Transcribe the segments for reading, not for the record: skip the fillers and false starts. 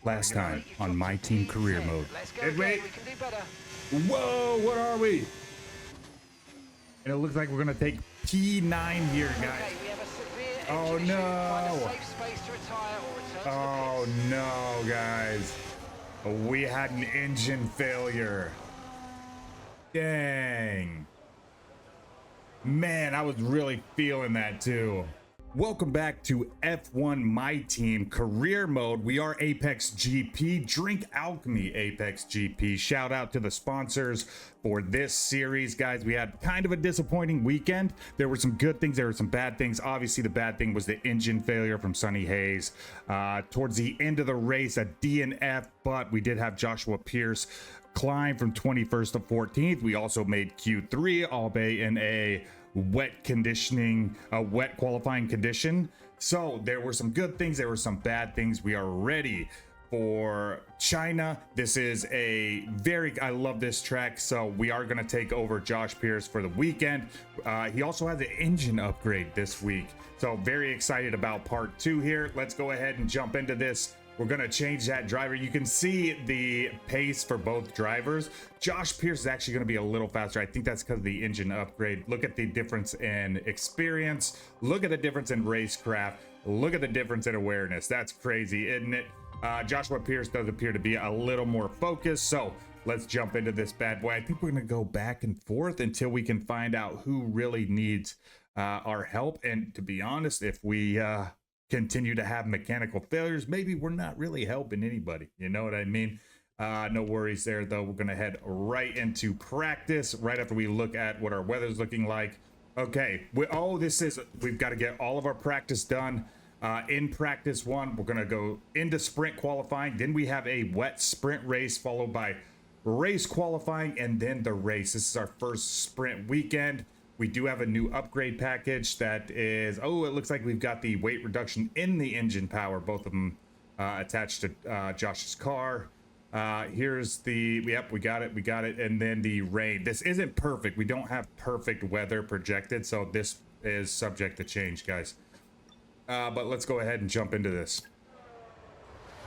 Last time on My Team Career Mode. Did we? We can do better. Whoa, what are we? And it looks like we're gonna take P9 here, guys. Oh no! Oh no, guys. We had an engine failure. Dang. Man, I was really feeling that too. Welcome back to F1 My Team Career Mode. We are APXGP, Drink Alchemy APXGP. Shout out to the sponsors for this series, guys. We had kind of a disappointing weekend. There were some good things, there were some bad things. Obviously, the bad thing was the engine failure from Sonny Hayes. Towards the end of the race, a DNF, but we did have Joshua Pearce climb from 21st to 14th. We also made Q3, albeit in a wet qualifying condition. So there were some good things, there were some bad things. We are ready for China. This is I love this track. So we are going to take over Josh Pearce for the weekend. He also has an engine upgrade this week, so very excited about part 2 here. Let's go ahead and jump into this. We're going to change that driver. You can see the pace for both drivers. Josh Pearce is actually going to be a little faster. I think that's because of the engine upgrade. Look at the difference in experience. Look at the difference in racecraft. Look at the difference in awareness. That's crazy, isn't it? Joshua Pearce does appear to be a little more focused. So let's jump into this bad boy. I think we're going to go back and forth until we can find out who really needs our help. And to be honest, if we continue to have mechanical failures, maybe we're not really helping anybody, you know what I mean? No worries there though. We're gonna head right into practice right after we look at what our weather's looking like. Okay, we've got to get all of our practice done. In practice 1, we're gonna go into sprint qualifying, then we have a wet sprint race followed by race qualifying, and then the race. This is our first sprint weekend. We do have a new upgrade package that is, it looks like we've got the weight reduction in the engine power, both of them attached to Josh's car. Here's the, yep, we got it. And then the rain. This isn't perfect. We don't have perfect weather projected, so this is subject to change, guys. But let's go ahead and jump into this.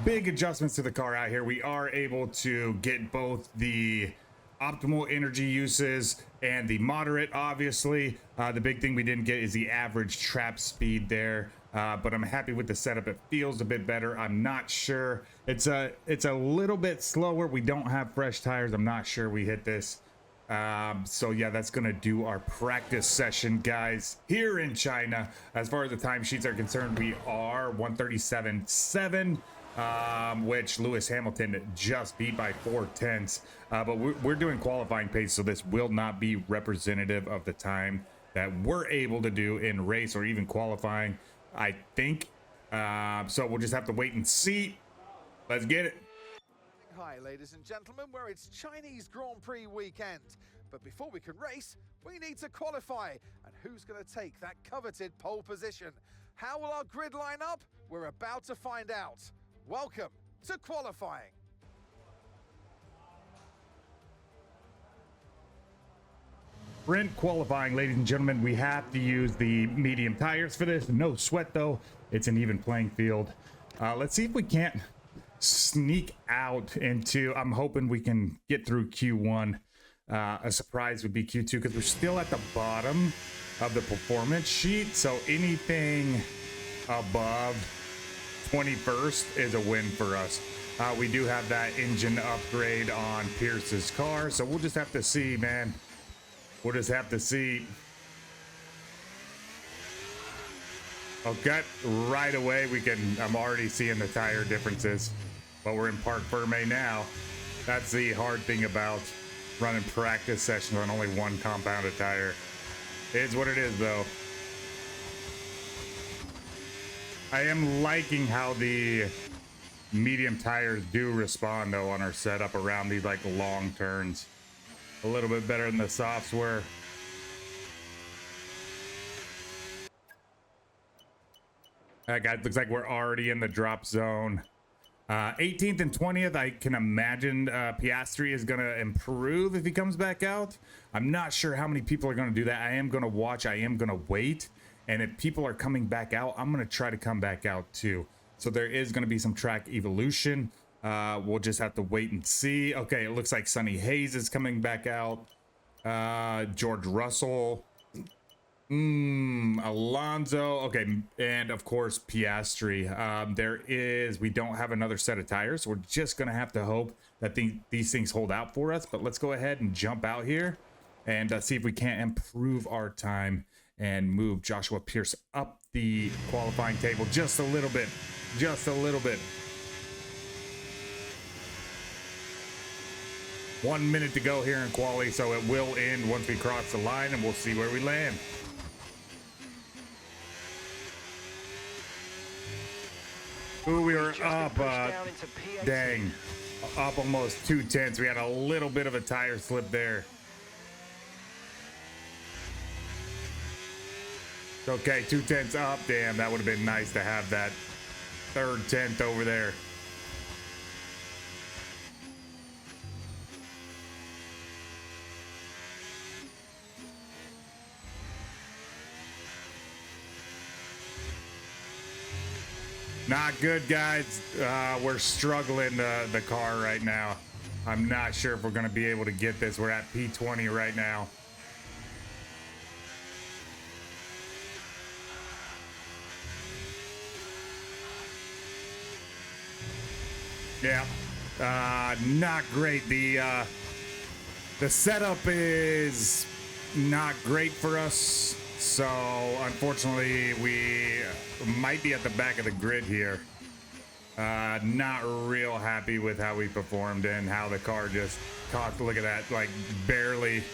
Big adjustments to the car out here. We are able to get both the optimal energy uses and the moderate. Obviously, the big thing we didn't get is the average trap speed there, but I'm happy with the setup. It feels a bit better. I'm not sure, it's a little bit slower. We don't have fresh tires. I'm not sure we hit this. So yeah, that's gonna do our practice session, guys, here in China. As far as the timesheets are concerned, we are 137.7, which Lewis Hamilton just beat by 4/10. But we're doing qualifying pace, so this will not be representative of the time that we're able to do in race or even qualifying, I think. So we'll just have to wait and see. Let's get it. Hi, ladies and gentlemen, where it's Chinese Grand Prix weekend. But before we can race, we need to qualify. And who's going to take that coveted pole position? How will our grid line up? We're about to find out. Welcome to qualifying. Sprint qualifying, ladies and gentlemen. We have to use the medium tires for this. No sweat though. It's an even playing field. Let's see if we can't sneak out into, I'm hoping we can get through Q1. A surprise would be Q2 because we're still at the bottom of the performance sheet. So anything above 21st is a win for us. We do have that engine upgrade on Pearce's car, so we'll just have to see, man. We'll just have to see. Okay, right away I'm already seeing the tire differences, but we're in Parc Ferme now. That's the hard thing about running practice sessions on only one compounded tire. It is what it is though. I am liking how the medium tires do respond though on our setup around these like long turns. A little bit better than the softs were. Guys, looks like we're already in the drop zone. 18th and 20th, I can imagine Piastri is going to improve if he comes back out. I'm not sure how many people are going to do that. I am going to watch. I am going to wait. And if people are coming back out, I'm going to try to come back out too. So there is going to be some track evolution. We'll just have to wait and see. Okay, it looks like Sonny Hayes is coming back out. George Russell. Alonso. Okay, and of course Piastri. We don't have another set of tires. So we're just going to have to hope that these things hold out for us. But let's go ahead and jump out here and see if we can't improve our time and move Joshua Pearce up the qualifying table just a little bit. Just a little bit. 1 minute to go here in quali, so it will end once we cross the line, and we'll see where we land. Ooh, we were up, dang, up almost 2/10. We had a little bit of a tire slip there. Okay, 2/10 up. Damn, that would have been nice to have that third 10th over there. Not good, guys. We're struggling the car right now. I'm not sure if we're going to be able to get this. We're at P20 right now. Yeah, not great. The setup is not great for us. So unfortunately, we might be at the back of the grid here. Not real happy with how we performed and how the car just caught. Look at that, like barely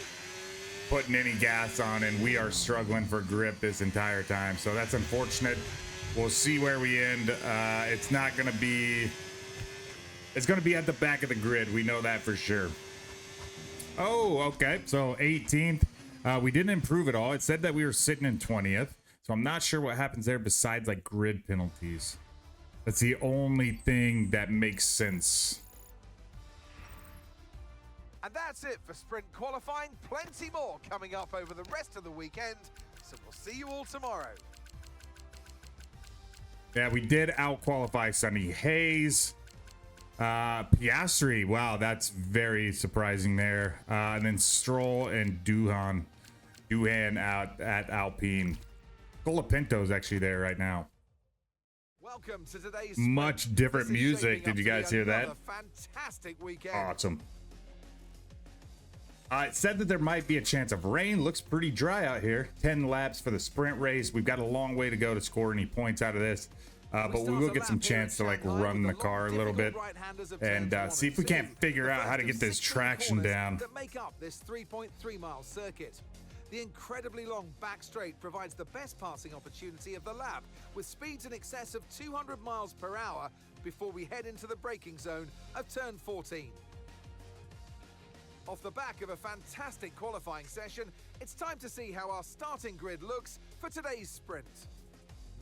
putting any gas on, and we are struggling for grip this entire time. So that's unfortunate. We'll see where we end. It's not going to be. It's going to be at the back of the grid. We know that for sure. Oh, okay. So 18th. We didn't improve at all. It said that we were sitting in 20th. So I'm not sure what happens there besides like grid penalties. That's the only thing that makes sense. And that's it for sprint qualifying. Plenty more coming up over the rest of the weekend. So we'll see you all tomorrow. Yeah, we did out-qualify Sonny Hayes. Piastri, wow, that's very surprising there. And then Stroll and Duhan out at Alpine. Colapinto's actually there right now. Welcome to today's much different music. Did you guys hear that? Fantastic weekend. Awesome. It said that there might be a chance of rain. Looks pretty dry out here. 10 laps for the sprint race. We've got a long way to go to score any points out of this. But we will get some chance to like run the car a little bit and see if we can't figure out how to get this traction down. That make up this 3.3-mile circuit. The incredibly long back straight provides the best passing opportunity of the lap, with speeds in excess of 200 miles per hour before we head into the braking zone of turn 14. Off the back of a fantastic qualifying session, it's time to see how our starting grid looks for today's sprint.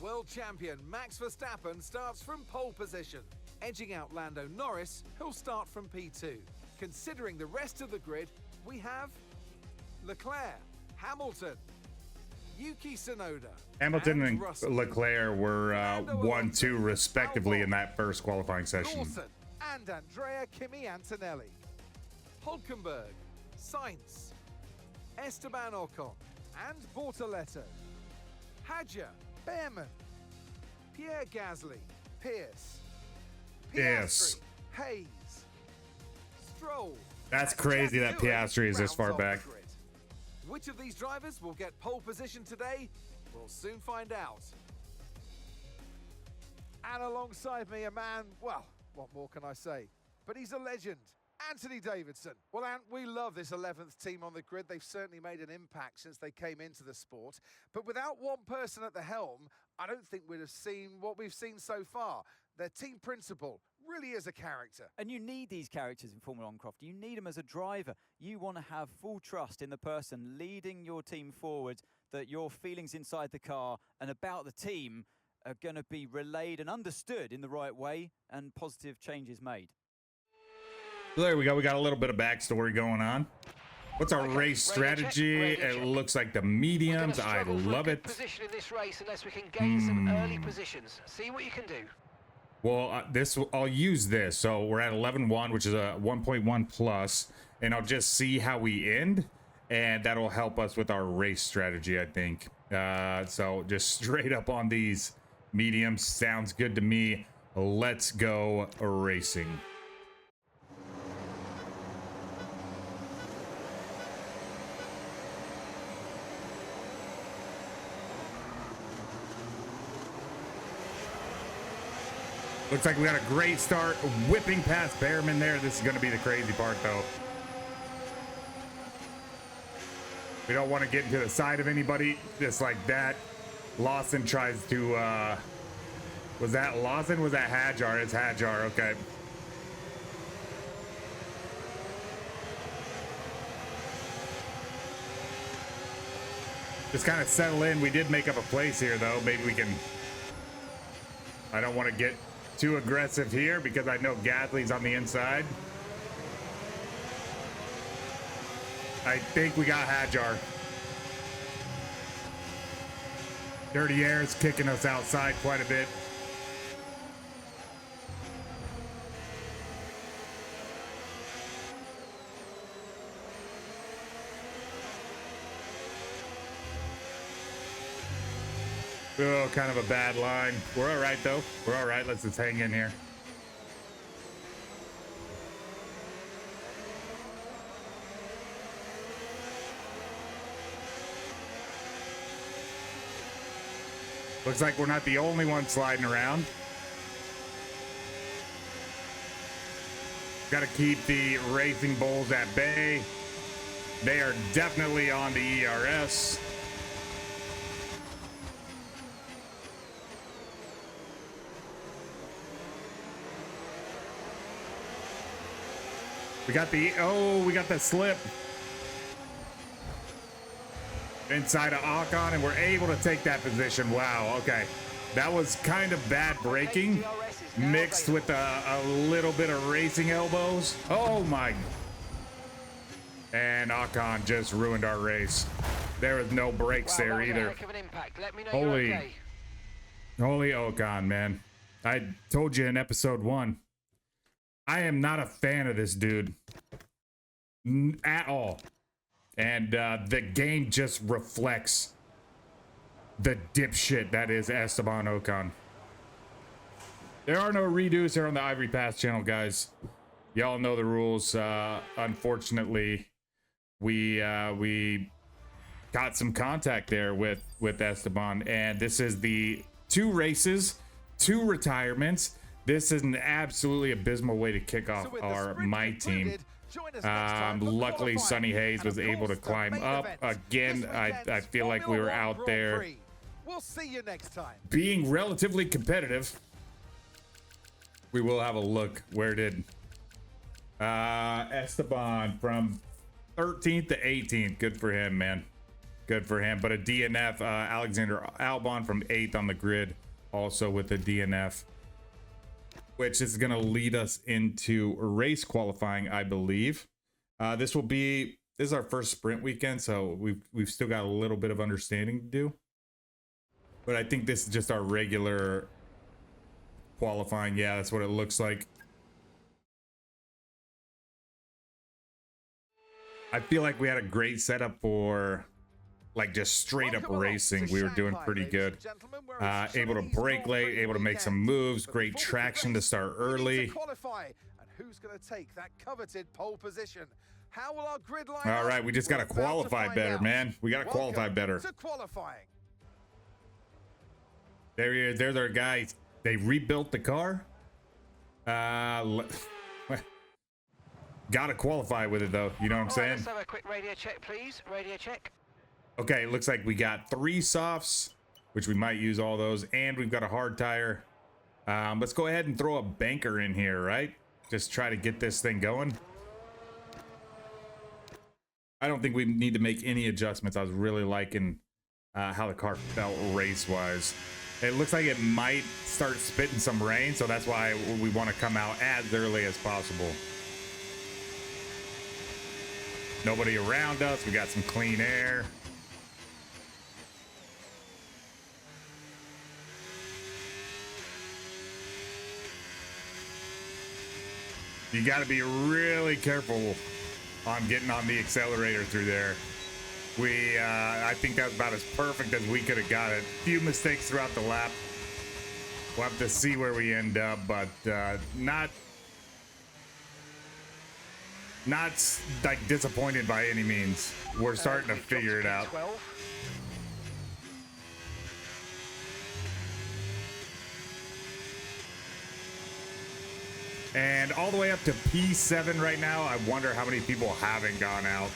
World champion Max Verstappen starts from pole position, edging out Lando Norris, who'll start from P2. Considering the rest of the grid, we have Leclerc, Hamilton, Yuki Tsunoda. Hamilton and Leclerc were 1-2 respectively in that first qualifying session. Lawson and Andrea Kimi Antonelli. Hulkenberg, Sainz, Esteban Ocon and Bortoletto. Hadja, Behrman, Pierre Gasly, Pearce, Piastri, Hayes, Stroll. That's crazy that Piastri is this far back. Which of these drivers will get pole position today? We'll soon find out. And alongside me, a man, well, what more can I say? But he's a legend, Anthony Davidson. Well, Ant, we love this 11th team on the grid. They've certainly made an impact since they came into the sport. But without one person at the helm, I don't think we'd have seen what we've seen so far. Their team principal really is a character. And you need these characters in Formula 1, Croft. You need them as a driver. You want to have full trust in the person leading your team forward, that your feelings inside the car and about the team are going to be relayed and understood in the right way, and positive changes made. So there we go. We got a little bit of backstory going on. What's our race strategy? It looks like the mediums. I love it. Position in this race unless we can gain some early positions. See what you can do. Well, I'll use this. So we're at 11.1, which is a 1.1 plus, and I'll just see how we end, and that'll help us with our race strategy, I think. So just straight up on these mediums sounds good to me. Let's go racing. Looks like we got a great start, whipping past Behrman there. This is going to be the crazy part, though. We don't want to get into the side of anybody, just like that. Lawson tries to, was that Lawson? Was that Hajar? It's Hajar, okay. Just kind of settle in. We did make up a place here, though. Maybe we can... I don't want to get too aggressive here because I know Gasly's on the inside. I think we got Hajar. Dirty Air is kicking us outside quite a bit. Oh, kind of a bad line. We're all right, though. We're all right. Let's just hang in here. Looks like we're not the only one sliding around. Got to keep the Racing Bulls at bay. They are definitely on the ERS. We got the slip inside of Ocon, and we're able to take that position. Wow, okay. That was kind of bad braking mixed with a little bit of racing elbows. Oh my. And Ocon just ruined our race. There was no brakes there either. Holy Ocon, man. I told you in episode 1. I am not a fan of this dude at all. And the game just reflects the dipshit that is Esteban Ocon. There are no redos here on the Ivory Pass channel, guys. Y'all know the rules. Unfortunately, we got some contact there with Esteban, and this is the 2 races, 2 retirements. This is an absolutely abysmal way to kick off my team. Luckily, Sonny Hayes was able to climb up. Again, I feel like we were out there being relatively competitive. We will have a look. Where did Esteban from 13th to 18th? Good for him, man. Good for him. But a DNF, Alexander Albon from 8th on the grid, also with a DNF. Which is going to lead us into race qualifying, I believe. This is our first sprint weekend, so we've still got a little bit of understanding to do. But I think this is just our regular qualifying. Yeah, that's what it looks like. I feel like we had a great setup for like just straight up racing. We were doing pretty good. Able to brake late, able to make some moves, great traction to start early. And who's going to take that coveted pole position? How will our grid line? All right, we just got to qualify better, man. We got to qualify better. There he is. There's our guys. They rebuilt the car. Got to qualify with it though. You know what I'm saying? Let's have a quick radio check, please. Radio check. Okay, it looks like we got 3 softs, which we might use all those, and we've got a hard tire. Let's go ahead and throw a banker in here, right? Just try to get this thing going. I don't think we need to make any adjustments. I was really liking how the car felt race-wise. It looks like it might start spitting some rain, so that's why we want to come out as early as possible. Nobody around us. We got some clean air. You got to be really careful on getting on the accelerator through there. I think that was about as perfect as we could have got it. A few mistakes throughout the lap. We'll have to see where we end up, but not like disappointed by any means. We're starting to figure it out. 12. And all the way up to P7 right now. I wonder how many people haven't gone out.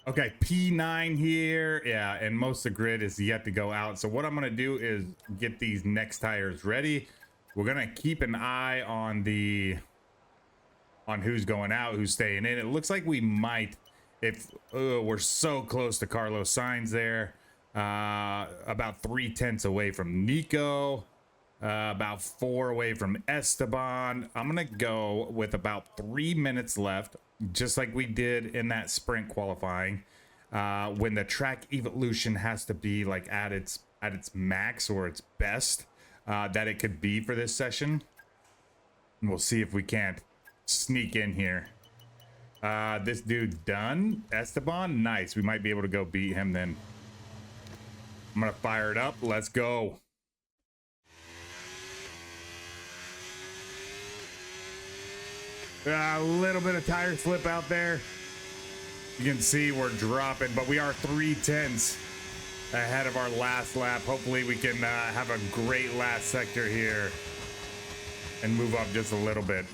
Okay, P9 here. Yeah, and most of the grid is yet to go out. So what I'm going to do is get these next tires ready. We're going to keep an eye on who's going out, who's staying in. It looks like we might, if we're so close to Carlos Sainz there, about 3/10 away from Nico, about 4 away from Esteban. I'm going to go with about 3 minutes left, just like we did in that sprint qualifying, when the track evolution has to be like at its max or its best that it could be for this session. And we'll see if we can't sneak in here. This dude's done. Esteban, nice. We might be able to go beat him then. I'm gonna fire it up. Let's go. A little bit of tire slip out there. You can see we're dropping, but we are 3/10 ahead of our last lap. Hopefully we can have a great last sector here and move up just a little bit.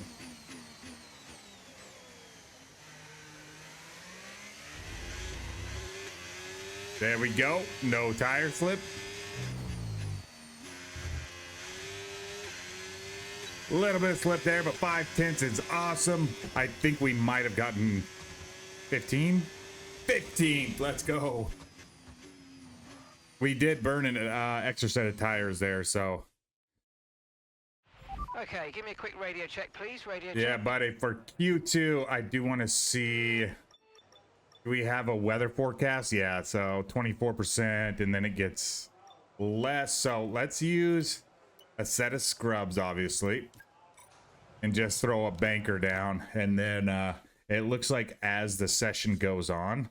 There we go. No tire slip. A little bit of slip there, but 5/10 is awesome. I think we might have gotten 15. 15. Let's go. We did burn an extra set of tires there, so. Okay, give me a quick radio check, please. Radio check. Yeah, buddy. For Q2, I do want to see. Do we have a weather forecast? Yeah, so 24%, and then it gets less. So let's use a set of scrubs, obviously, and just throw a banker down. And then it looks like as the session goes on,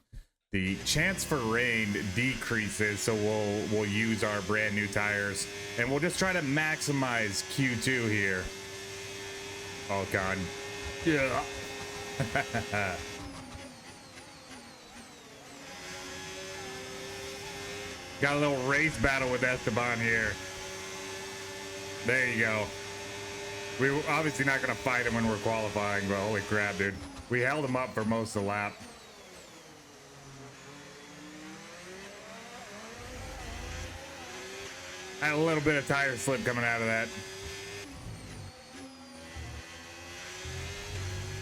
the chance for rain decreases. So we'll use our brand new tires, and we'll just try to maximize Q2 here. Oh God, yeah. Got a little race battle with Esteban here. There you go. We were obviously not going to fight him when we're qualifying, but holy crap, dude. We held him up for most of the lap. Had a little bit of tire slip coming out of that.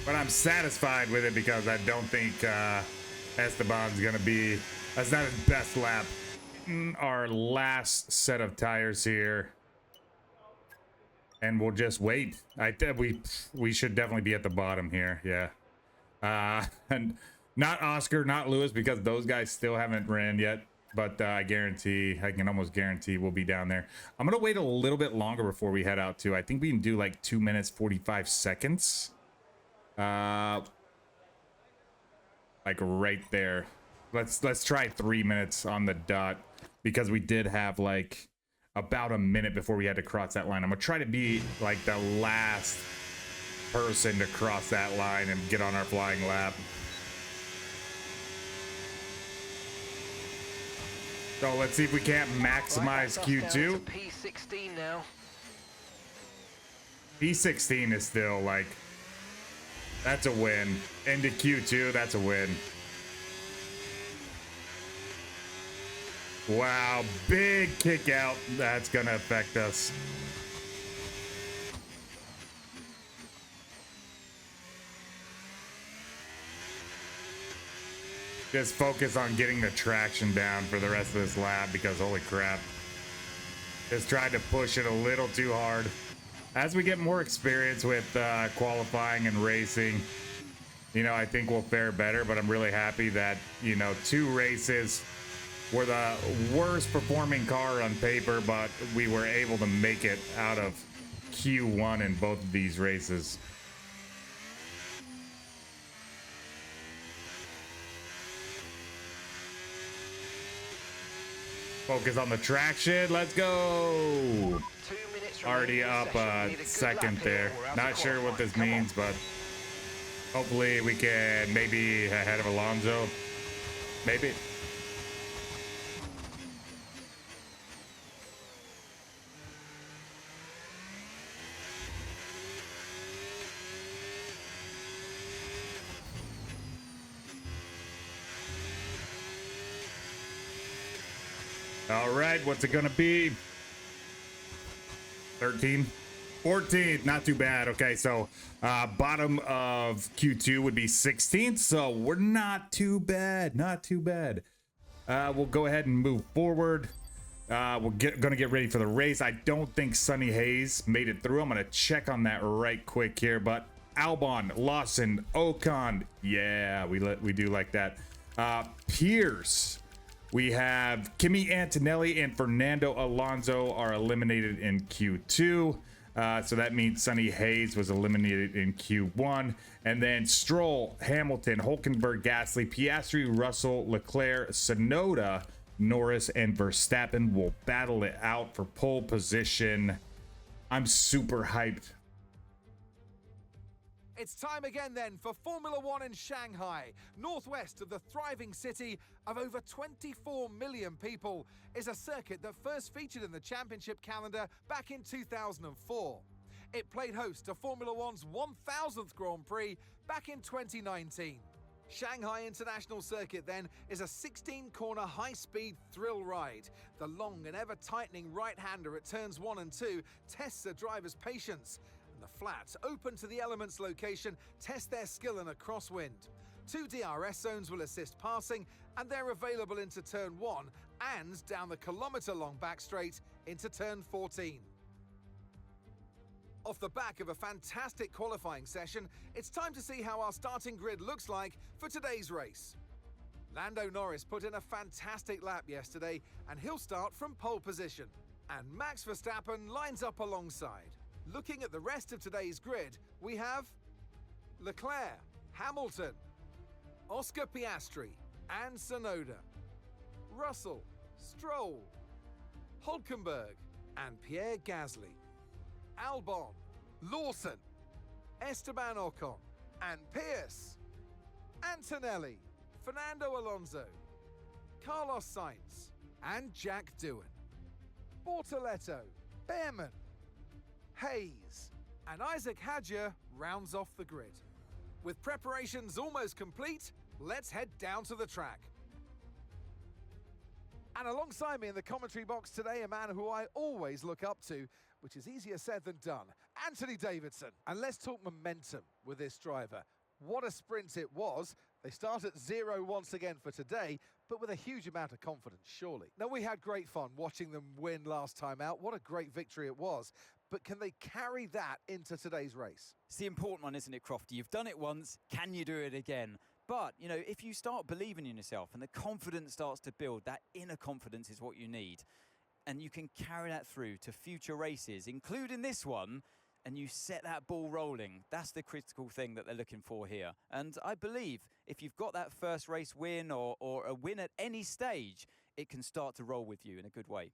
But I'm satisfied with it because I don't think Esteban's going to be... That's not his best lap. Our last set of tires here, and we'll just wait. We should definitely be at the bottom here. Yeah, and not Oscar, not Lewis, because those guys still haven't ran yet, but I can almost guarantee we'll be down there. I'm gonna wait a little bit longer before we head out too. I think we can do like 2 minutes 45 seconds, like right there. Let's try 3 minutes on the dot, because we did have like about a minute before we had to cross that line. I'm gonna try to be like the last person to cross that line and get on our flying lap. So let's see if we can't maximize Q2. P16 now. P16 is still like, that's a win. Into Q2, that's a win. Wow, big kick out. That's gonna affect us. Just focus on getting the traction down for the rest of this lap, because holy crap. Just tried to push it a little too hard. As we get more experience with qualifying and racing, you know, I think we'll fare better, but I'm really happy that, you know, 2 races were the worst performing car on paper, but we were able to make it out of Q1 in both of these races. Focus on the traction. Let's go. 2 minutes Already remaining in up the session. a Need a good second lap here. there. We're out Not of sure what this qualifying. Come means, but hopefully we can maybe ahead of Alonso. Maybe. All right, what's it gonna be? 13? 14th, not too bad. Okay, so bottom of Q2 would be 16th, so we're not too bad, not too bad. We'll go ahead and move forward. We're gonna get ready for the race. I don't think Sonny Hayes made it through. I'm gonna check on that right quick here, but Albon, Lawson, Ocon, yeah, we do like that. Pierce. We have Kimi Antonelli and Fernando Alonso are eliminated in Q2. So that means Sonny Hayes was eliminated in Q1. And then Stroll, Hamilton, Hülkenberg, Gasly, Piastri, Russell, Leclerc, Tsunoda, Norris, and Verstappen will battle it out for pole position. I'm super hyped. It's time again then for Formula One in Shanghai. Northwest of the thriving city of over 24 million people is a circuit that first featured in the championship calendar back in 2004. It played host to Formula One's 1000th Grand Prix back in 2019. Shanghai International Circuit then is a 16-corner high-speed thrill ride. The long and ever-tightening right-hander at turns 1 and 2 tests a driver's patience. The flats, open to the elements location, test their skill in a crosswind. 2 DRS zones will assist passing, and they're available into turn 1 and down the kilometre-long back straight into turn 14. Off the back of a fantastic qualifying session, it's time to see how our starting grid looks like for today's race. Lando Norris put in a fantastic lap yesterday, and he'll start from pole position. And Max Verstappen lines up alongside. Looking at the rest of today's grid, we have Leclerc, Hamilton, Oscar Piastri and Tsunoda, Russell, Stroll, Hülkenberg and Pierre Gasly, Albon, Lawson, Esteban Ocon and Pierce, Antonelli, Fernando Alonso, Carlos Sainz and Jack Doohan, Bortoletto, Behrman, Hayes, and Isaac Hadjar rounds off the grid. With preparations almost complete, let's head down to the track. And alongside me in the commentary box today, a man who I always look up to, which is easier said than done, Anthony Davidson. And let's talk momentum with this driver. What a sprint it was. They start at 0 once again for today, but with a huge amount of confidence, surely. Now, we had great fun watching them win last time out. What a great victory it was. But can they carry that into today's race? It's the important one, isn't it, Crofty? You've done it once, can you do it again? But, you know, if you start believing in yourself and the confidence starts to build, that inner confidence is what you need. And you can carry that through to future races, including this one, and you set that ball rolling. That's the critical thing that they're looking for here. And I believe if you've got that first race win or a win at any stage, it can start to roll with you in a good way.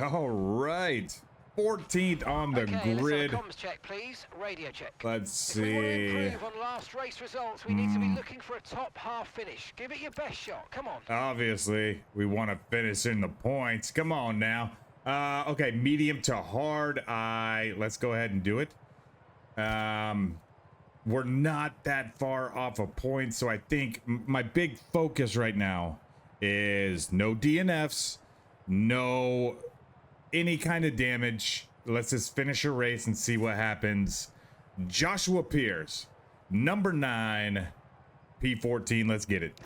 All right. 14th on the grid. Let's have a comms check, please. Radio check. Let's see. If we want to improve on last race results, we need to be looking for a top half finish. Give it your best shot. Come on. Obviously, we want to finish in the points. Come on now. Okay, medium to hard. Let's go ahead and do it. We're not that far off a point, so I think my big focus right now is no DNFs, no any kind of damage. Let's just finish a race and see what happens. Joshua Pearce, number 9, P14. Let's get it.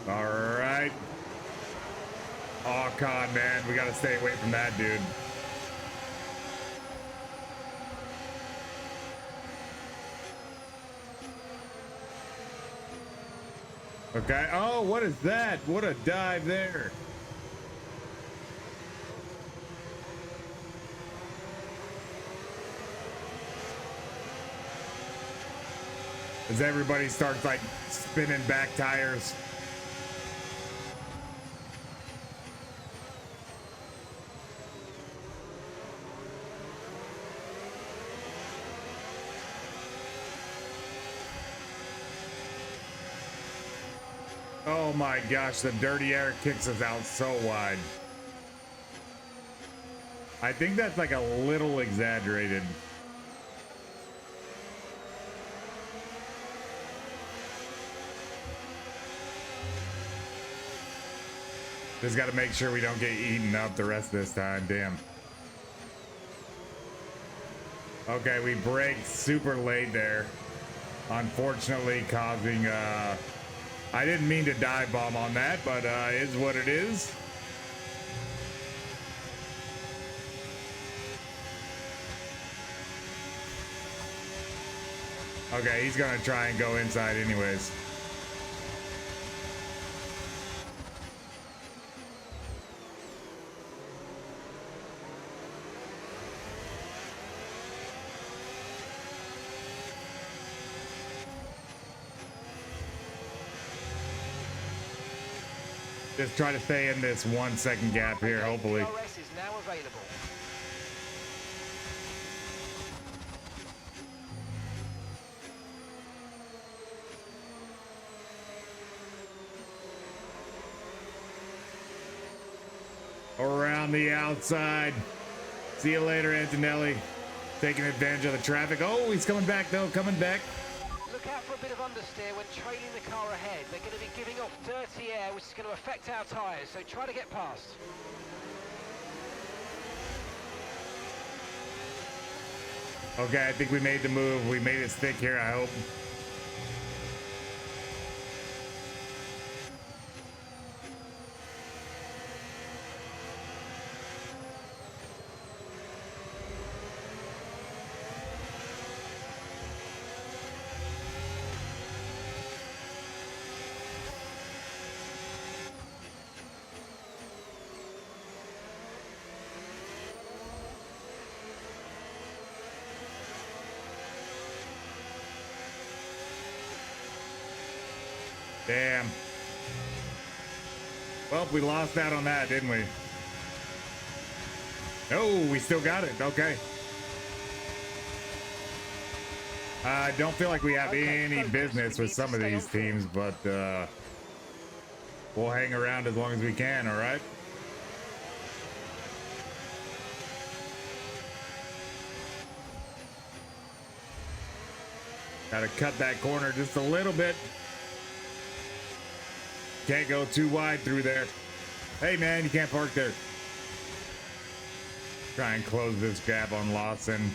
All right. con, man. We gotta stay away from that, dude. Okay. Oh, what is that? What a dive there. As everybody starts like spinning back tires. Oh my gosh, the dirty air kicks us out so wide. I think that's like a little exaggerated. Just got to make sure we don't get eaten up the rest of this time. Damn. Okay, we braked super late there. Unfortunately, causing I didn't mean to dive bomb on that, but is what it is. Okay, he's gonna try and go inside anyways. Just try to stay in this 1 second gap here, hopefully. DRS is now available. Around the outside. See you later, Antonelli. Taking advantage of the traffic. Oh, he's coming back though, coming back. Look out for a bit of understeer when trailing the car ahead. They're going to be giving off dirty air, which is going to affect our tyres, so try to get past. Okay, I think we made the move. We made it stick here, I hope. Damn. Well, we lost out on that, didn't we? Oh, we still got it. Okay. I don't feel like we have any business with some of these teams, but we'll hang around as long as we can, all right? Gotta cut that corner just a little bit. Can't go too wide through there. Hey man, you can't park there. Try and close this gap on Lawson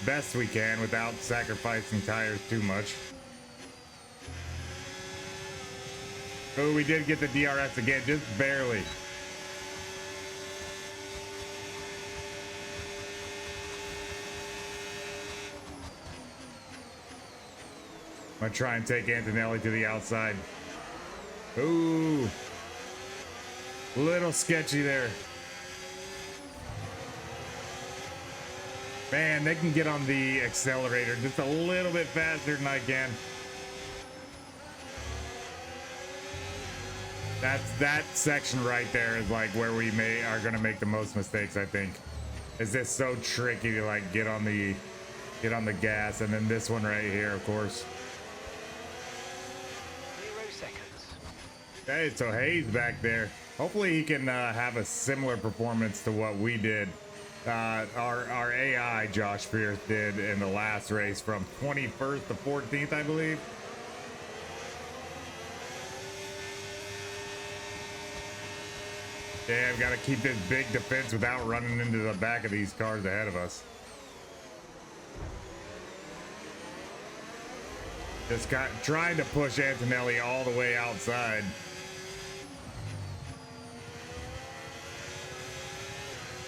best we can without sacrificing tires too much. Oh, we did get the DRS again, just barely. I'm gonna try and take Antonelli to the outside. Ooh, little sketchy there. Man, they can get on the accelerator just a little bit faster than I can. That section right there is like where we are gonna make the most mistakes, I think. It's just so tricky to like get on the gas, and then this one right here, of course. 0 seconds. Hey, so Hayes back there. Hopefully he can have a similar performance to what we did. Our AI Josh Pearce did in the last race from 21st to 14th, I believe. Yeah, I've got to keep this big defense without running into the back of these cars ahead of us. Just trying to push Antonelli all the way outside.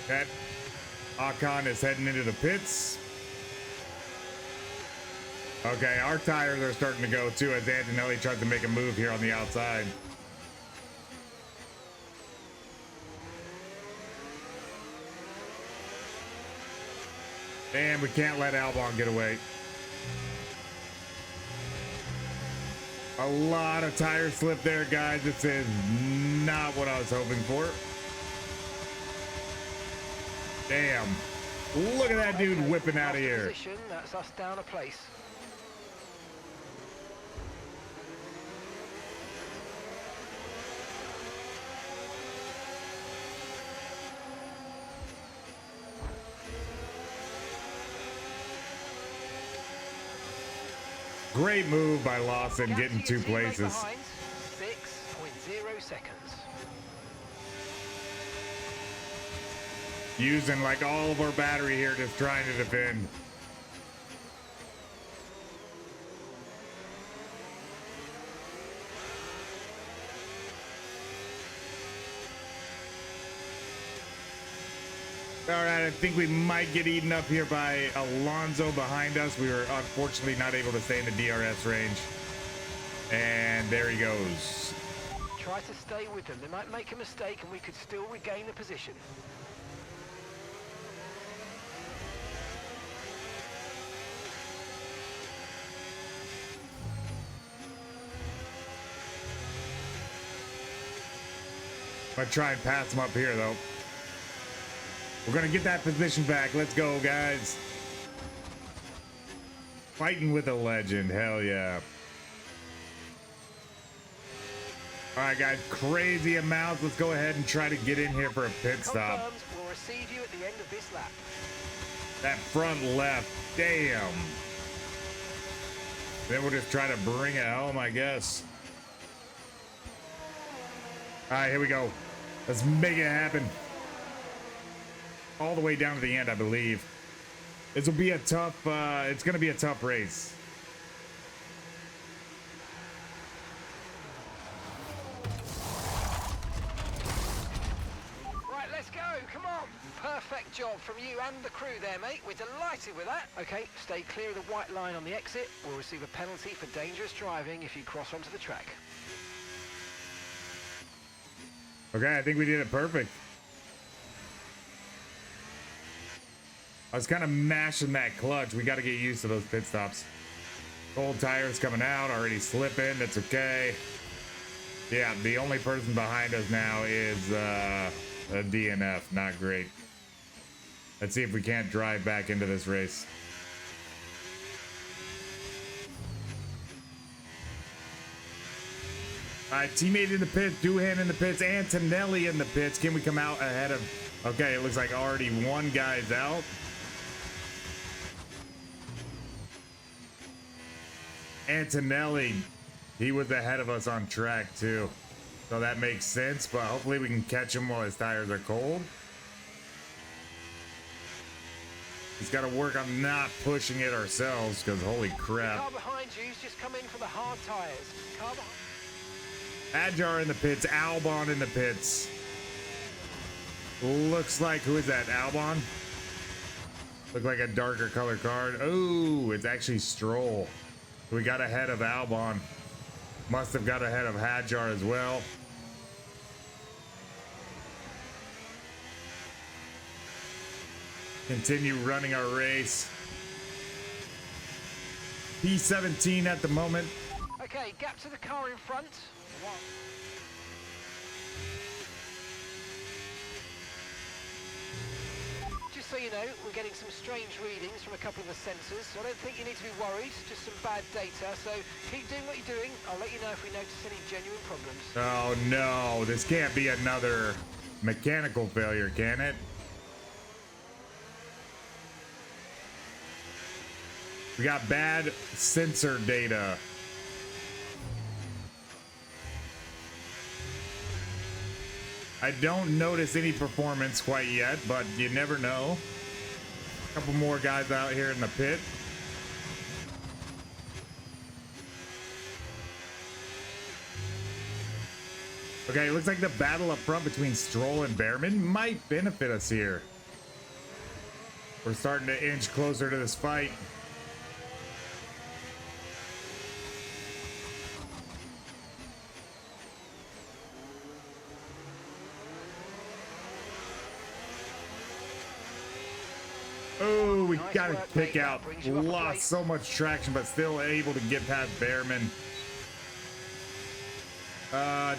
That Akon is heading into the pits. Okay, our tires are starting to go too as Antonelli tries to make a move here on the outside. And we can't let Albon get away. A lot of tire slip there, guys. This is not what I was hoping for. Damn. Look at that dude whipping out of here. That's us down a place. Great move by Lawson, getting 2 places. 6.0 seconds. Using like all of our battery here, just trying to defend. All right, I think we might get eaten up here by Alonso behind us. We were unfortunately not able to stay in the DRS range. And there he goes. Try to stay with them. They might make a mistake and we could still regain the position. I'm gonna try and pass him up here though. We're gonna get that position back. Let's go, guys. Fighting with a legend, hell yeah. All right, guys, crazy amounts. Let's go ahead and try to get in here for a pit stop. Confirmed, we'll receive you at the end of this lap. That front left, damn. Then we'll just try to bring it home, I guess. All right, here we go. Let's make it happen. All the way down to the end, I believe. This will be a tough, it's gonna be a tough race. Right, let's go, come on. Perfect job from you and the crew there, mate. We're delighted with that. Okay, stay clear of the white line on the exit. We'll receive a penalty for dangerous driving if you cross onto the track. Okay, I think we did it perfect. I was kind of mashing that clutch. We got to get used to those pit stops. Cold tires coming out, already slipping. That's okay. Yeah, the only person behind us now is a DNF. Not great. Let's see if we can't drive back into this race. All right, teammate in the pits, Doohan in the pits, Antonelli in the pits. Can we come out ahead of... Okay, it looks like already one guy's out. Antonelli, he was ahead of us on track too. So that makes sense, but hopefully we can catch him while his tires are cold. He's got to work on not pushing it ourselves, because holy crap. The car behind you's just come in for the hard tires. Car behind... Adjar in the pits, Albon in the pits. Looks like, who is that, Albon? Look like a darker color card. Oh, it's actually Stroll. We got ahead of Albon. Must have got ahead of Hadjar as well. Continue running our race. P17 at the moment. Okay, gap to the car in front. Just so you know, we're getting some strange readings from a couple of the sensors, so I don't think you need to be worried, just some bad data, so keep doing what you're doing. I'll let you know if we notice any genuine problems. Oh no, this can't be another mechanical failure, can it? We got bad sensor data. I don't notice any performance quite yet, but you never know. A couple more guys out here in the pit. Okay, it looks like the battle up front between Stroll and Behrman might benefit us here. We're starting to inch closer to this fight. Oh, we got to pick out. Lost so much traction, but still able to get past Behrman.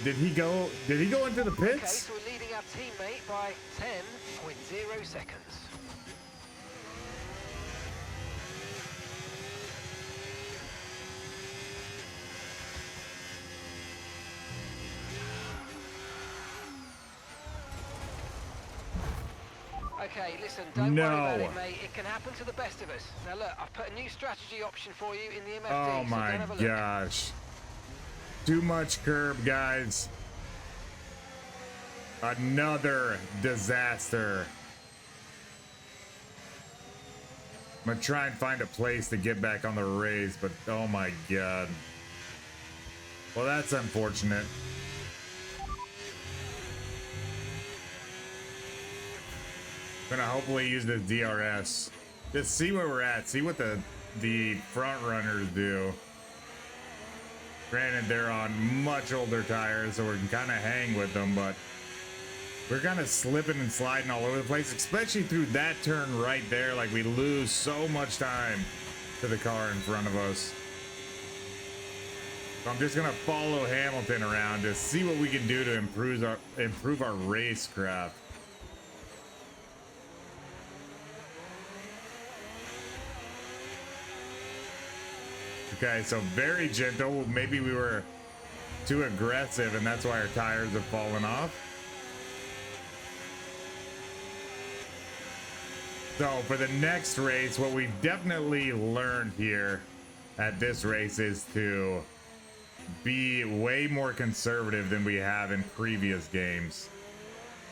Did he go into the pits? Okay, so we're leading our teammate by 10.0 seconds. Okay, listen, don't worry about it, mate. It can happen to the best of us. Now look, I've put a new strategy option for you in the MFD. Oh my gosh. Too much curb, guys. Another disaster. I'm gonna try and find a place to get back on the race, but oh my god. Well, that's unfortunate. Gonna hopefully use this DRS. Just see where we're at. See what the front runners do. Granted, they're on much older tires, so we can kind of hang with them, but we're kind of slipping and sliding all over the place, especially through that turn right there. Like, we lose so much time to the car in front of us. So I'm just gonna follow Hamilton around to see what we can do to improve our racecraft. Okay, so very gentle. Maybe we were too aggressive, and that's why our tires have fallen off. So for the next race, what we've definitely learned here at this race is to be way more conservative than we have in previous games.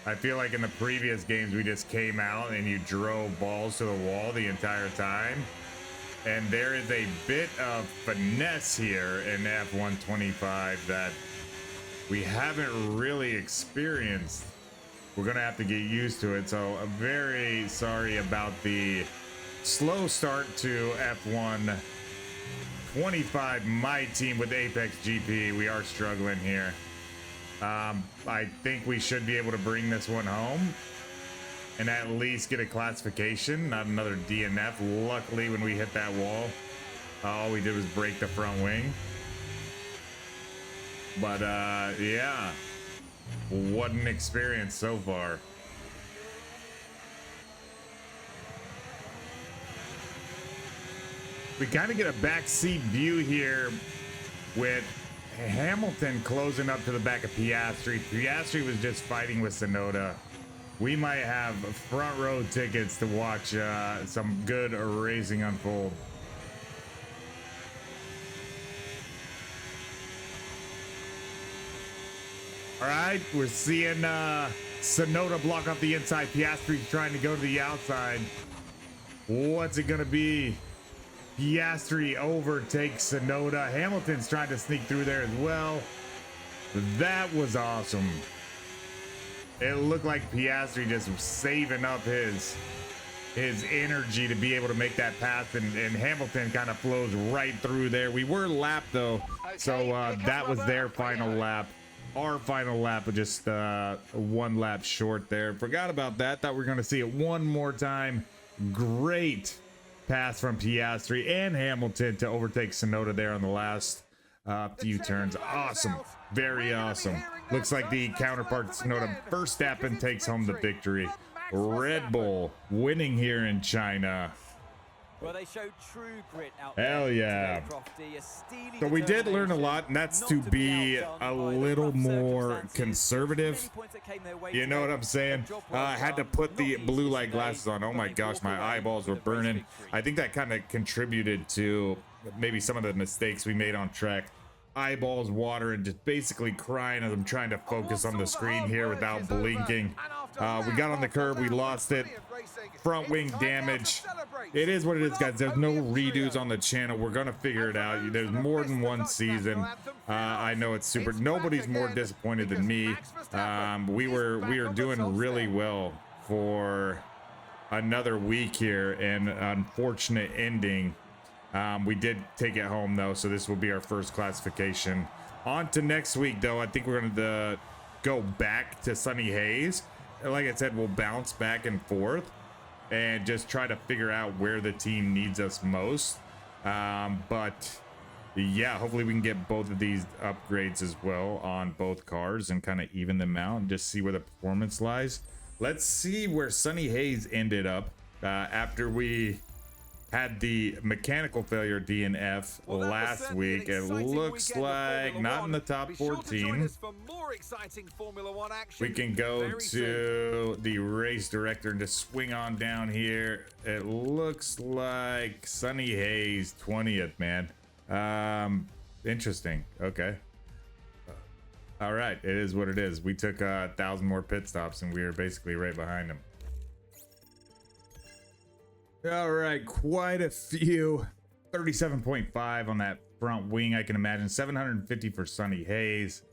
I feel like in the previous games, we just came out and you drove balls to the wall the entire time. And there is a bit of finesse here in F125 that we haven't really experienced. We're gonna have to get used to it. So I'm very sorry about the slow start to F125, my team with APXGP. We are struggling here. I think we should be able to bring this one home and at least get a classification, not another DNF. Luckily, when we hit that wall, all we did was break the front wing. But yeah, what an experience so far. We kind of get a backseat view here with Hamilton closing up to the back of Piastri. Piastri was just fighting with Tsunoda. We might have front row tickets to watch some good racing unfold. All right, we're seeing Tsunoda block off the inside. Piastri's trying to go to the outside. What's it gonna be? Piastri overtakes Tsunoda. Hamilton's trying to sneak through there as well. That was awesome. It looked like Piastri just saving up his energy to be able to make that pass, and Hamilton kind of flows right through there. We were lapped though, so that was their final lap. Our final lap was just 1 lap short there. Forgot about that. Thought we were going to see it one more time. Great pass from Piastri and Hamilton to overtake Tsunoda there on the last few turns. Awesome. Very awesome. Looks like the counterpart Tsunoda Verstappen takes home the victory. Red Bull winning here in China. Well, they showed true grit out Hell yeah. So we did learn a lot, and that's to be a little more conservative. You know what I'm saying? I had to put the blue light glasses on. Oh my gosh, my eyeballs were burning. I think that kind of contributed to maybe some of the mistakes we made on track. Eyeballs watering, just basically crying as I'm trying to focus on the screen here without blinking. We got on the curb, we lost it. Front wing damage. It is what it is, guys. There's no redos on the channel. We're gonna figure it out. There's more than one season. I know it's super. Nobody's more disappointed than me. We were doing really well for another week here, and unfortunate ending. We did take it home though, so this will be our first classification. On to next week though. I think we're going to go back to Sonny Hayes. Like I said, we'll bounce back and forth and just try to figure out where the team needs us most. But yeah, hopefully we can get both of these upgrades as well on both cars and kind of even them out and just see where the performance lies. Let's see where Sonny Hayes ended up after we had the mechanical failure DNF last week. It looks like not in the top 14. We can go to the race director and just swing on down here. It looks like Sonny Hayes 20th, man. Interesting. Okay. All right, it is what it is. We took 1,000 more pit stops and we were basically right behind him. All right, quite a few. 37.5 on that front wing, I can imagine. 750 for Sonny Hayes.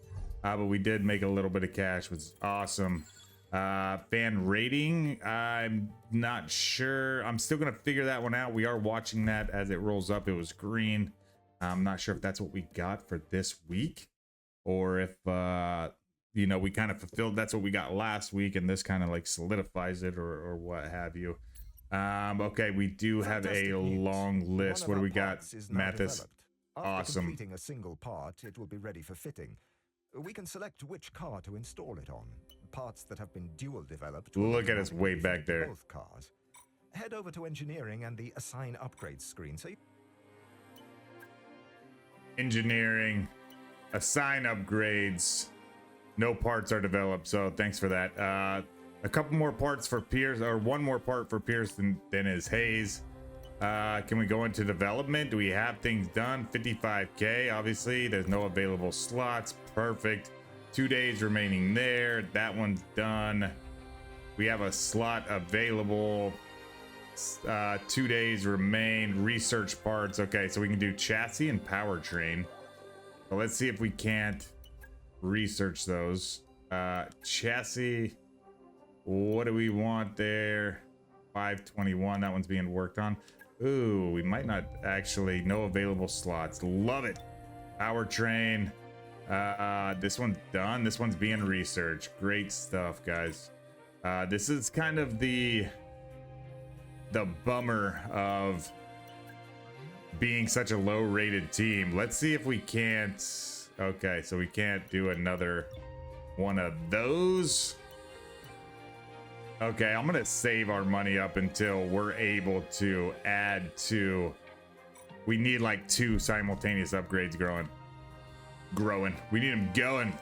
But we did make a little bit of cash, which is awesome. Fan rating, I'm not sure. I'm still gonna figure that one out. We are watching that as it rolls up. It was green. I'm not sure if that's what we got for this week, or if you know, we kind of fulfilled that's what we got last week and this kind of like solidifies it, or what have you. Okay, we do have a long list. What do we got, Mathis? Awesome. Completing a single part, it will be ready for fitting. We can select which car to install it on. Parts that have been dual developed. Look at us way back there. Both cars. Head over to engineering and the assign upgrades screen. Engineering, assign upgrades. No parts are developed, so thanks for that. A couple more parts for Pearce, or one more part for Pearce than is Hayes. Can we go into development? Do we have things done? 55K, obviously. There's no available slots. Perfect. 2 days remaining there. That one's done. We have a slot available. 2 days remain. Research parts. Okay, so we can do chassis and powertrain. So let's see if we can't research those. Chassis. What do we want there? 521. That one's being worked on. Ooh, we might not actually. No available slots. Love it. Powertrain. This one's done. This one's being researched. Great stuff, guys. This is kind of the bummer of being such a low rated team. Let's see if we can't. Okay, so we can't do another one of those. Okay, I'm gonna save our money up until we're able to add to. We need like 2 simultaneous upgrades growing. We need them going.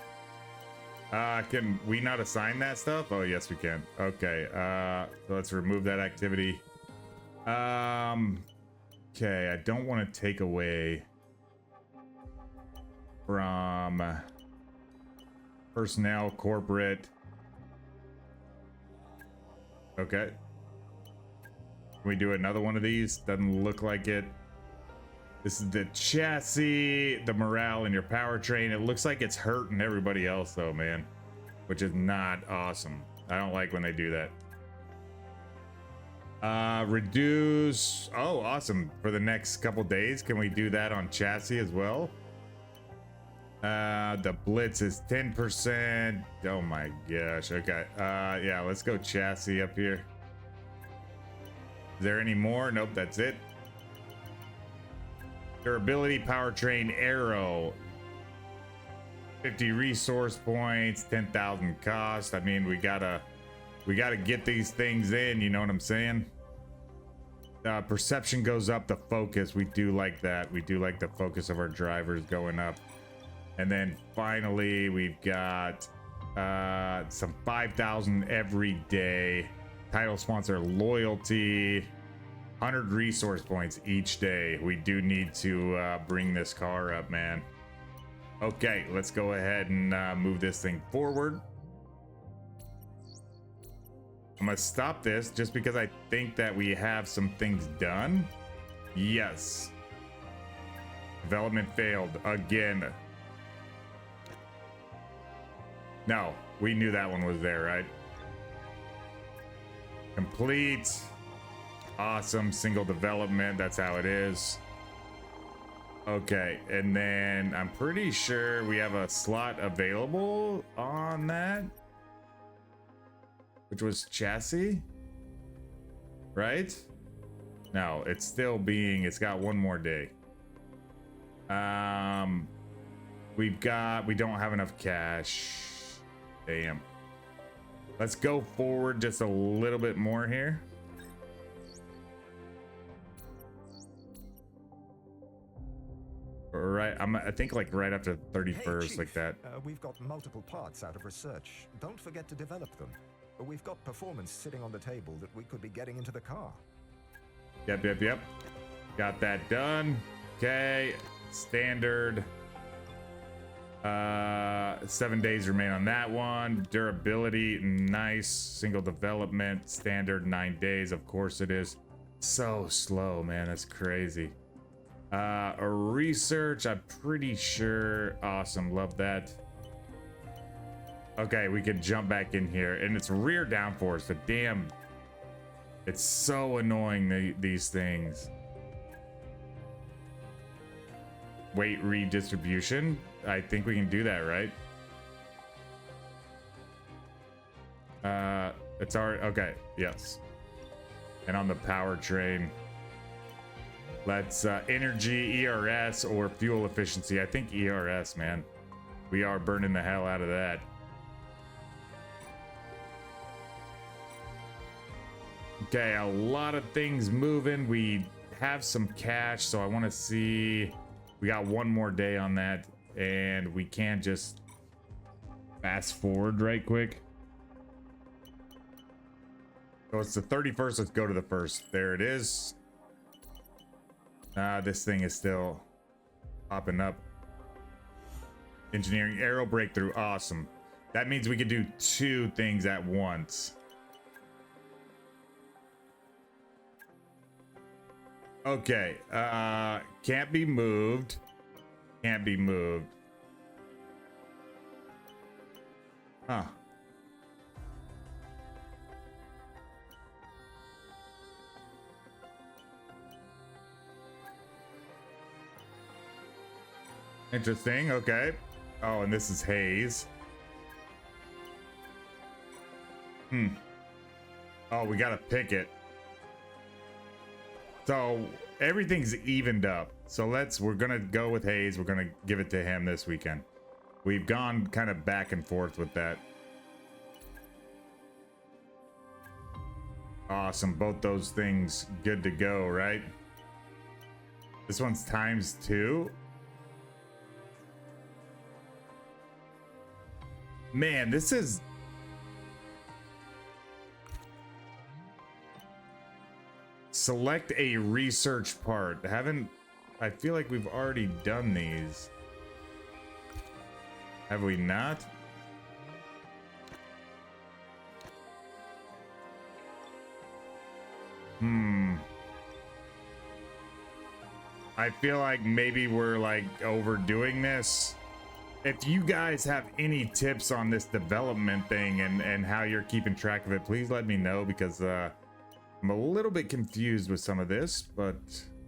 Can we not assign that stuff? Oh yes, we can. Okay, so let's remove that activity. Okay, I don't want to take away from personnel, corporate. Okay. Can we do another one of these? Doesn't look like it. This is the chassis, the morale, and your powertrain. It looks like it's hurting everybody else though, man, which is not awesome. I don't like when they do that. Reduce. Oh, awesome. For the next couple days, can we do that on chassis as well? The blitz is 10%. Oh my gosh. Okay. Yeah, let's go chassis up here. Is there any more? Nope, that's it. Durability, powertrain, aero. 50 resource points, 10,000 cost. I mean, we gotta get these things in, you know what I'm saying? Perception goes up, the focus. We do like that. We do like the focus of our drivers going up. And then finally, we've got some 5,000 every day. Title sponsor loyalty. 100 resource points each day. We do need to bring this car up, man. Okay, let's go ahead and move this thing forward. I'm gonna stop this just because I think that we have some things done. Yes. Development failed again. No, we knew that one was there, right? Complete. Awesome. Single development. That's how it is. Okay, and then I'm pretty sure we have a slot available on that, which was chassis, right? No, it's still being, it's got one more day. We don't have enough cash. Damn. Let's go forward just a little bit more here. Right, I think like right after 31st, Hey, Chief, like that. We've got multiple parts out of research. Don't forget to develop them. We've got performance sitting on the table that we could be getting into the car. Yep. Got that done. Okay, standard. 7 days remain on that one. Durability, nice. Single development, standard 9 days. Of course it is. So slow, man. That's crazy. A research, I'm pretty sure. Awesome, love that. Okay, we can jump back in here, and it's rear downforce. The damn, it's so annoying, these things. Weight redistribution. I think we can do that, right? It's already okay. Yes. And on the powertrain, let's energy, ERS, or fuel efficiency. I think ERS, man. We are burning the hell out of that. Okay, a lot of things moving. We have some cash, so I want to see. We got one more day on that, and we can't just fast forward right quick. So it's the 31st. Let's go to the 1st. There it is. This thing is still popping up. Engineering aero breakthrough. Awesome. That means we can do 2 things at once. Okay. Can't be moved. Can't be moved. Huh. Interesting. Okay. Oh, and this is Hayes. Oh, we gotta pick it. So everything's evened up. So we're gonna go with Hayes. We're gonna give it to him this weekend. We've gone kind of back and forth with that. Awesome. Both those things good to go, right? This one's ×2. Man, this is... Select a research part. I feel like we've already done these. Have we not? I feel like maybe we're like overdoing this. If you guys have any tips on this development thing and how you're keeping track of it, please let me know, because I'm a little bit confused with some of this, but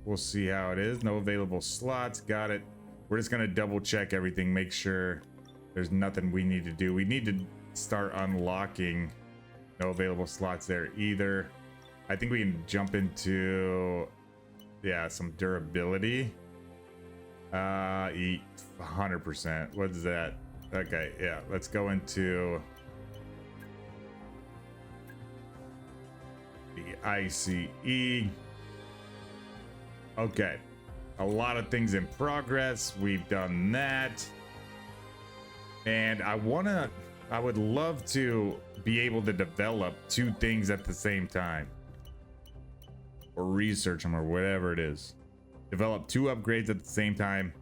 we'll see how it is. No available slots. Got it. We're just going to double check everything, make sure there's nothing we need to do. We need to start unlocking. No available slots there either. I think we can jump into, yeah, some durability. 100%. What is that? Okay, yeah, let's go into the ICE. Okay, a lot of things in progress. We've done that, and I would love to be able to develop 2 things at the same time, or research them, or whatever it is. Develop 2 upgrades at the same time.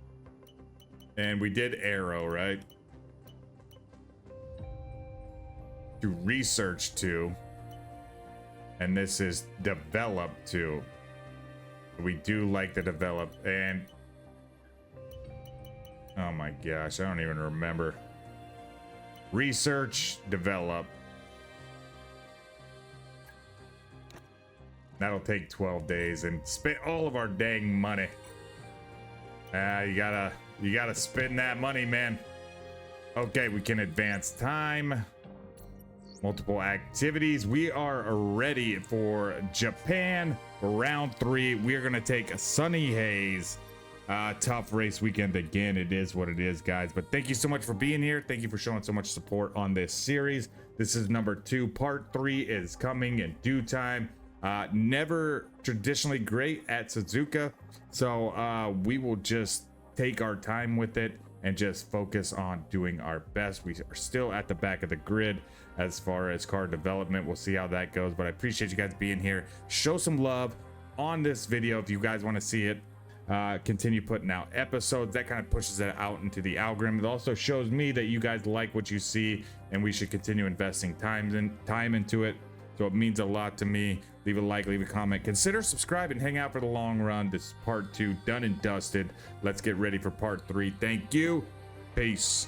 And we did arrow, right? To research 2. And this is develop 2. We do like to develop. And oh my gosh, I don't even remember. Research, develop. That'll take 12 days and spend all of our dang money. You gotta spend that money, man. Okay, we can advance time. Multiple activities. We are ready for Japan for round 3. We are gonna take Sonny Hayes. Tough race weekend again. It is what it is, guys. But thank you so much for being here. Thank you for showing so much support on this series. This is number 2. Part 3 is coming in due time. Never traditionally great at Suzuka, so we will just take our time with it and just focus on doing our best. We are still at the back of the grid as far as car development. We'll see how that goes, but I appreciate you guys being here. Show some love on this video if you guys want to see it. Continue putting out episodes. That kind of pushes it out into the algorithm. It also shows me that you guys like what you see, and we should continue investing time into it. So it means a lot to me. Leave a like, leave a comment, consider subscribing, hang out for the long run. This is part 2 done and dusted. Let's get ready for part 3. Thank you. Peace.